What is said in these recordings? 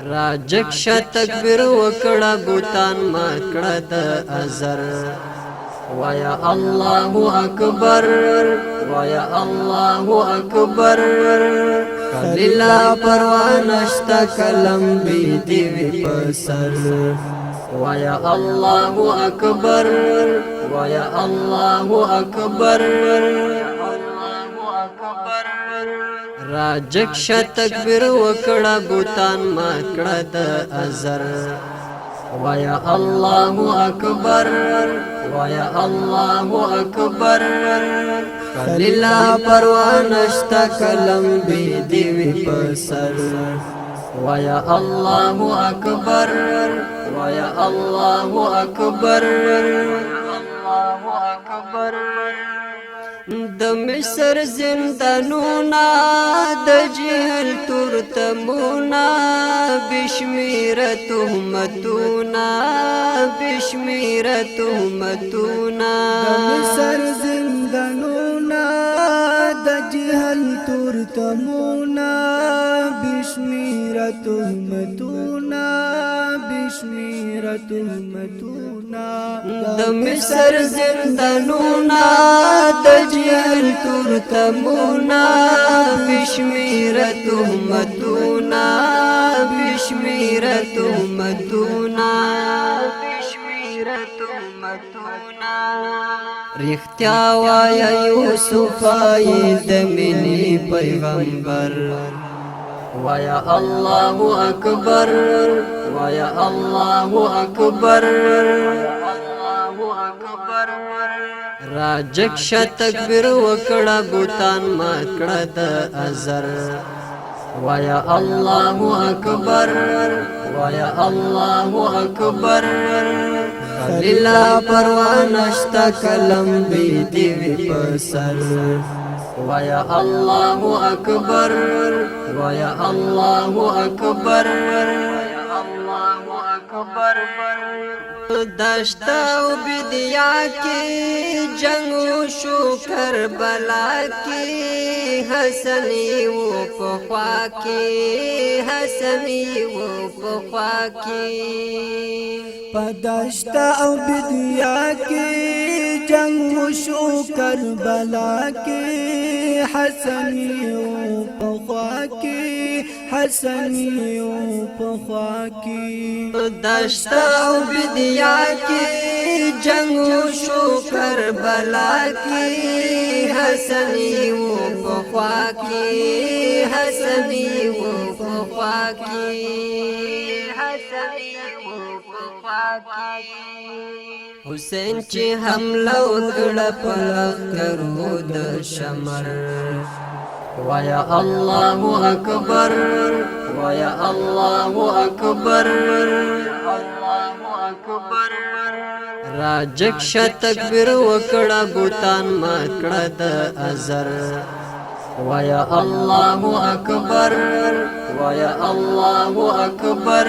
راجکش تکبیر وکړه بوتان مکړه د ازر ویا الله اکبر ویا الله اکبر خلیلا پروانشتا کلم بی دیوی پسر ویا الله اکبر ویا الله اکبر راجکش تکبیر وکړه بوتان مکړه د ازر ویا الله اکبر ویا الله اکبر خلیلا پروانشتا کلم بی دیوی پسر ویا الله اکبر ویا الله اکبر الله اکبر د مصر زندانونا د جهل تورتمونا بشمیر تهمتونا بشمیر تهمتونا د مصر زندانونا د جهل تورتمونا بشمیر تهمتونا بشمیر تهمتونا د مصر زندانونا د جهل تورتمونا بشمیر تهمتونا بشمیر تهمتونا بشمیر تهمتونا رښتیا وایه یوسف د مینې پیغمبر ویا الله اکبر ویا الله اکبر الله اکبر راجکش تکبیر وکړه بوتان مکړه د ازر ویا الله اکبر ویا الله اکبر خلیلا پروانشتا کلم بی دیوی پسر ویا الله اکبر ویا الله اکبر الله اکبر دشتا و بدیا کی جنگ شو کربلا کی حسنی و پخوا کی حسنی و پخوا کی پدشتا او بدیا کی جنگ شو کربلا کی حسنی و پخوا کی حسنی و پخوا کی دشتا و بدیا کی جنگ شو کربلا کی حسنی و پخوا کی حسنی و پخوا کی حسنی و پخوا کی حسین چې حمله وکړه په لښکرو د شمر ویا الله اکبر ویا الله اکبر الله اکبر راجکش تکبیر وکړه بوتان مکړه د ازر ویا الله اکبر ویا الله اکبر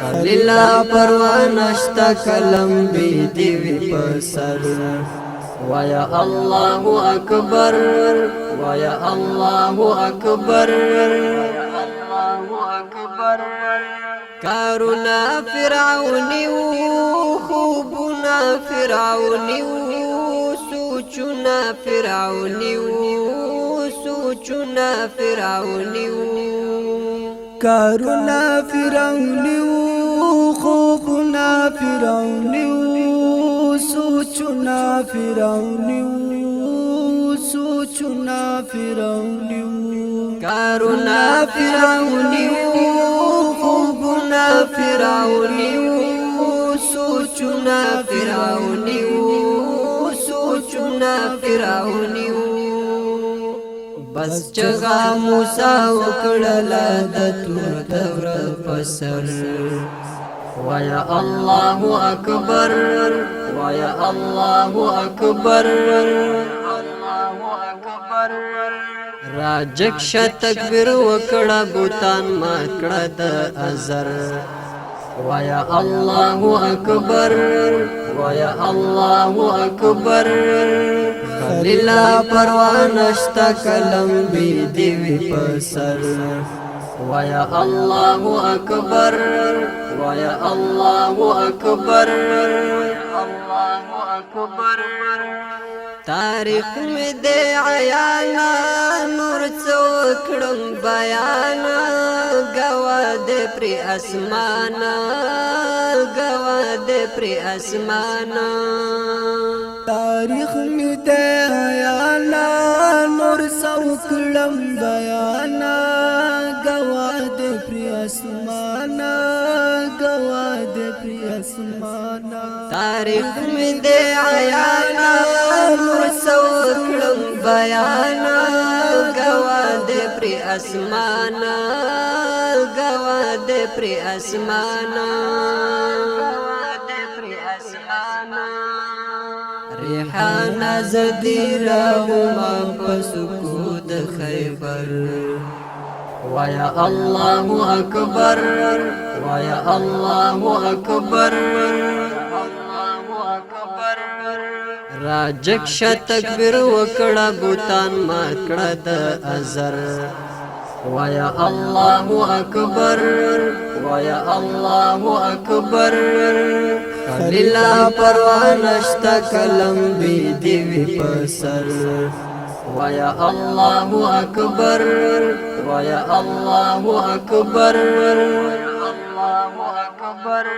خلیلا پروانشتا کلم بی دیوی پسر ویا الله اکبر ویا الله اکبر الله اکبر کارونا فرعونی خوبنا فرعونی سوچنا فرعونی سوچنا فرعونی کارونا فرعونی خوبنا فرعونی سوچنا فرعونی سوچنا فرعونی کارونا فرعونی خوبنا فرعونی سوچنا فرعونی سوچنا فرعونی بس چغا موسی وکړه د تور تور پسر ویا الله اکبر ویا الله اکبر الله اکبر راجکش تکبیر وکړه بوتان مکړه د ازر ویا الله اکبر ویا الله اکبر کلیلا پروانشتا کلم بی دیوی پسر ویا اللہ اکبر ویا اللہ اکبر اللہ اکبر تاریخ میں دے عیانا نور چوکڑم بیانا گوا دے پری اسمانا گوا دے پری اسمانا تاریخ میں دے عیانا نور سوکڑم بیانا گوا دے پری اسمانا گوا دے پری اسمانا تاریخ میں دے عیانا نور سوکڑم بیانا گوا دے پری اسمانا گوا دے پری اسمانا گوا دے پری اسمانا ریحانا زدیرا ہما پسکود خیبر ویا اللہ اکبر ویا اللہ اکبر اللہ اکبر راجکش تکبیر وکڑا بوتان مکڑا د ازر ویا اللہ اکبر ویا اللہ اکبر کلیلا پروانشتا کلم بی دیوی پسر ویا اللہ اکبر ویا اللہ اکبر اللہ اکبر